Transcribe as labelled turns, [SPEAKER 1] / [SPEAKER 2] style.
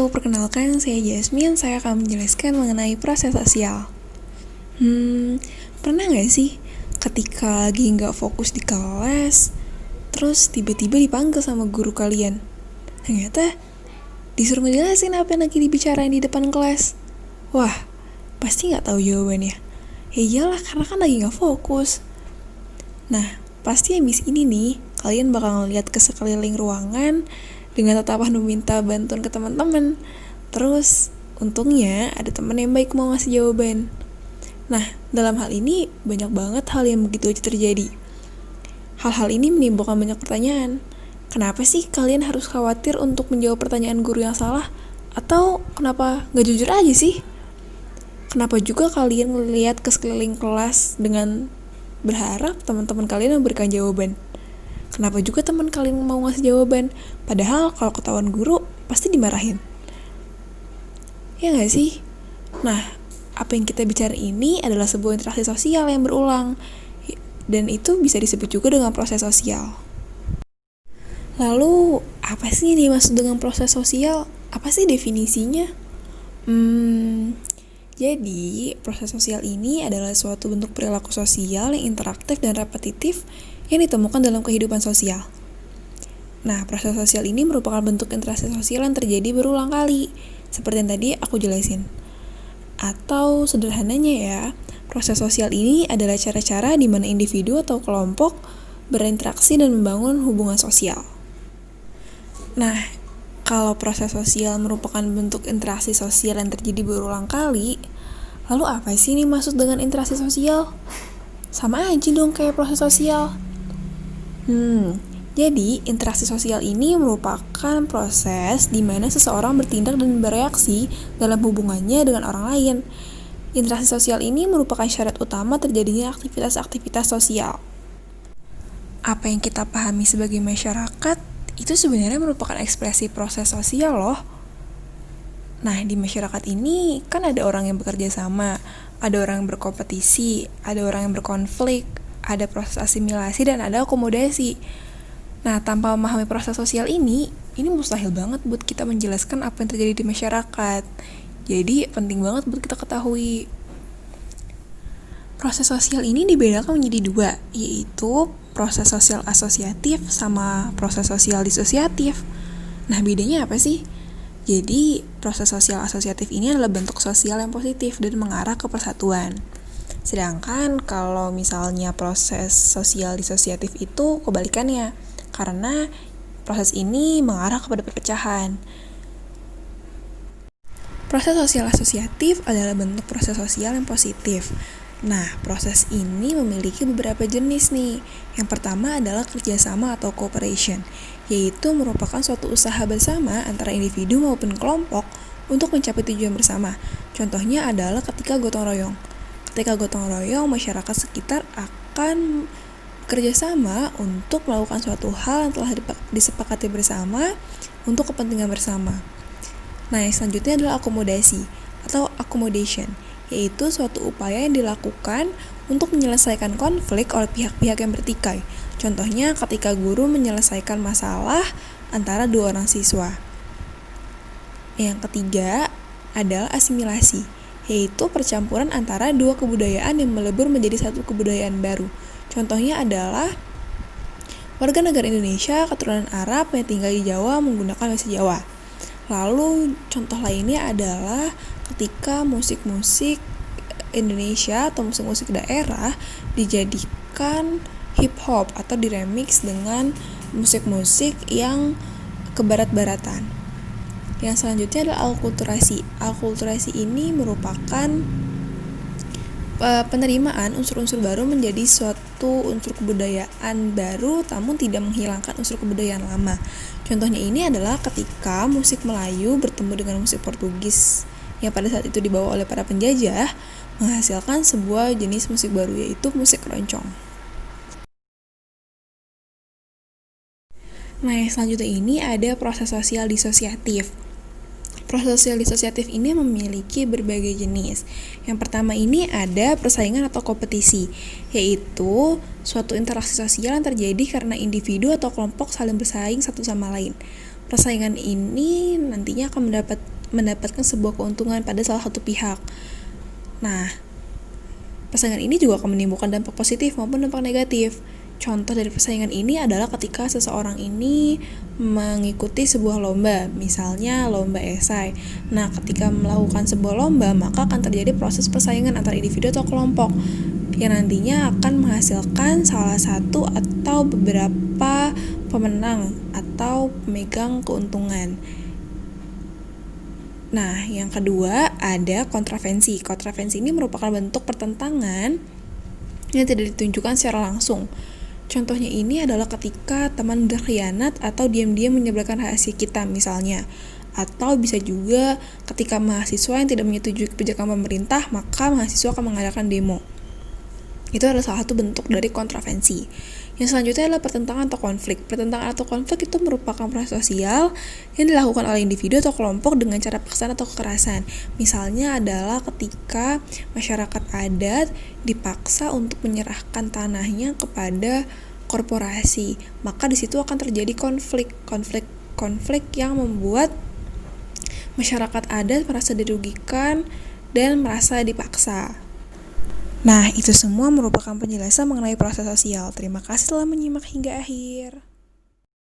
[SPEAKER 1] Halo, perkenalkan saya Jasmine. Saya akan menjelaskan mengenai proses sosial. Pernah nggak sih ketika lagi nggak fokus di kelas, terus tiba-tiba dipanggil sama guru kalian? Ternyata disuruh ngejelasin apa yang lagi dibicarain di depan kelas. Wah, pasti nggak tahu jawabannya. Ya iyalah, karena kan lagi nggak fokus. Nah, pasti habis ini nih, kalian bakal ngeliat ke sekeliling ruangan dengan tatapan meminta bantuan ke teman-teman. Terus, untungnya ada teman yang baik mau ngasih jawaban. Nah, dalam hal ini banyak banget hal yang begitu aja terjadi. Hal-hal ini menimbulkan banyak pertanyaan. Kenapa sih kalian harus khawatir untuk menjawab pertanyaan guru yang salah? Atau kenapa gak jujur aja sih? Kenapa juga kalian ngeliat ke sekeliling kelas dengan berharap teman-teman kalian memberikan jawaban? Kenapa juga teman kalian mau ngasih jawaban? Padahal kalau ketahuan guru, pasti dimarahin. Ya nggak sih? Nah, apa yang kita bicara ini adalah sebuah interaksi sosial yang berulang. Dan itu bisa disebut juga dengan proses sosial. Lalu, apa sih yang dimaksud dengan proses sosial? Apa sih definisinya? Jadi, proses sosial ini adalah suatu bentuk perilaku sosial yang interaktif dan repetitif yang ditemukan dalam kehidupan sosial. Nah, proses sosial ini merupakan bentuk interaksi sosial yang terjadi berulang kali, seperti yang tadi aku jelasin. Atau sederhananya ya, proses sosial ini adalah cara-cara di mana individu atau kelompok berinteraksi dan membangun hubungan sosial. Nah, kalau proses sosial merupakan bentuk interaksi sosial yang terjadi berulang kali, lalu apa sih ini maksud dengan interaksi sosial? Sama aja dong kayak proses sosial. Jadi interaksi sosial ini merupakan proses di mana seseorang bertindak dan bereaksi dalam hubungannya dengan orang lain. Interaksi sosial ini merupakan syarat utama terjadinya aktivitas-aktivitas sosial. Apa yang kita pahami sebagai masyarakat itu sebenarnya merupakan ekspresi proses sosial loh. Nah, di masyarakat ini kan ada orang yang bekerja sama, ada orang yang berkompetisi, ada orang yang berkonflik, ada proses asimilasi dan ada akomodasi. Nah, tanpa memahami proses sosial ini mustahil banget buat kita menjelaskan apa yang terjadi di masyarakat. Jadi, penting banget buat kita ketahui. Proses sosial ini dibedakan menjadi dua, yaitu proses sosial asosiatif sama proses sosial disosiatif. Nah, bedanya apa sih? Jadi, proses sosial asosiatif ini adalah bentuk sosial yang positif dan mengarah ke persatuan. Sedangkan kalau misalnya proses sosial disosiatif itu kebalikannya, karena proses ini mengarah kepada perpecahan. Proses sosial asosiatif adalah bentuk proses sosial yang positif. Nah, proses ini memiliki beberapa jenis nih. Yang pertama adalah kerjasama atau cooperation, yaitu merupakan suatu usaha bersama antara individu maupun kelompok untuk mencapai tujuan bersama. Contohnya adalah ketika gotong royong. Ketika gotong royong, masyarakat sekitar akan bekerjasama untuk melakukan suatu hal yang telah disepakati bersama untuk kepentingan bersama. Nah, yang selanjutnya adalah akomodasi atau accommodation, yaitu suatu upaya yang dilakukan untuk menyelesaikan konflik oleh pihak-pihak yang bertikai. Contohnya ketika guru menyelesaikan masalah antara dua orang siswa. Yang ketiga adalah asimilasi, yaitu percampuran antara dua kebudayaan yang melebur menjadi satu kebudayaan baru. Contohnya adalah warga negara Indonesia keturunan Arab yang tinggal di Jawa menggunakan bahasa Jawa. Lalu contoh lainnya adalah ketika musik-musik Indonesia atau musik-musik daerah dijadikan hip hop atau diremix dengan musik-musik yang kebarat-baratan. Yang selanjutnya adalah akulturasi. Akulturasi ini merupakan penerimaan unsur-unsur baru menjadi suatu unsur kebudayaan baru, namun tidak menghilangkan unsur kebudayaan lama. Contohnya ini adalah ketika musik Melayu bertemu dengan musik Portugis yang pada saat itu dibawa oleh para penjajah, menghasilkan sebuah jenis musik baru, yaitu musik keroncong. Nah, yang selanjutnya ini ada proses sosial disosiatif. Proses sosial disosiatif ini memiliki berbagai jenis. Yang pertama ini ada persaingan atau kompetisi, yaitu suatu interaksi sosial yang terjadi karena individu atau kelompok saling bersaing satu sama lain. Persaingan ini nantinya akan mendapatkan sebuah keuntungan pada salah satu pihak. Nah, persaingan ini juga akan menimbulkan dampak positif maupun dampak negatif. Contoh dari persaingan ini adalah ketika seseorang ini mengikuti sebuah lomba, misalnya lomba esai. Nah, ketika melakukan sebuah lomba, maka akan terjadi proses persaingan antara individu atau kelompok yang nantinya akan menghasilkan salah satu atau beberapa pemenang atau pemegang keuntungan. Nah, yang kedua ada kontravensi. Kontravensi ini merupakan bentuk pertentangan yang tidak ditunjukkan secara langsung. Contohnya ini adalah ketika teman berkhianat atau diam-diam menyebarkan rahasia kita misalnya. Atau bisa juga ketika mahasiswa yang tidak menyetujui kebijakan pemerintah, maka mahasiswa akan mengadakan demo. Itu adalah salah satu bentuk dari kontravensi. Yang selanjutnya adalah pertentangan atau konflik. Pertentangan atau konflik itu merupakan proses sosial yang dilakukan oleh individu atau kelompok dengan cara paksaan atau kekerasan. Misalnya adalah ketika masyarakat adat dipaksa untuk menyerahkan tanahnya kepada korporasi, maka di situ akan terjadi konflik yang membuat masyarakat adat merasa dirugikan dan merasa dipaksa. Nah, itu semua merupakan penjelasan mengenai proses sosial. Terima kasih telah menyimak hingga akhir.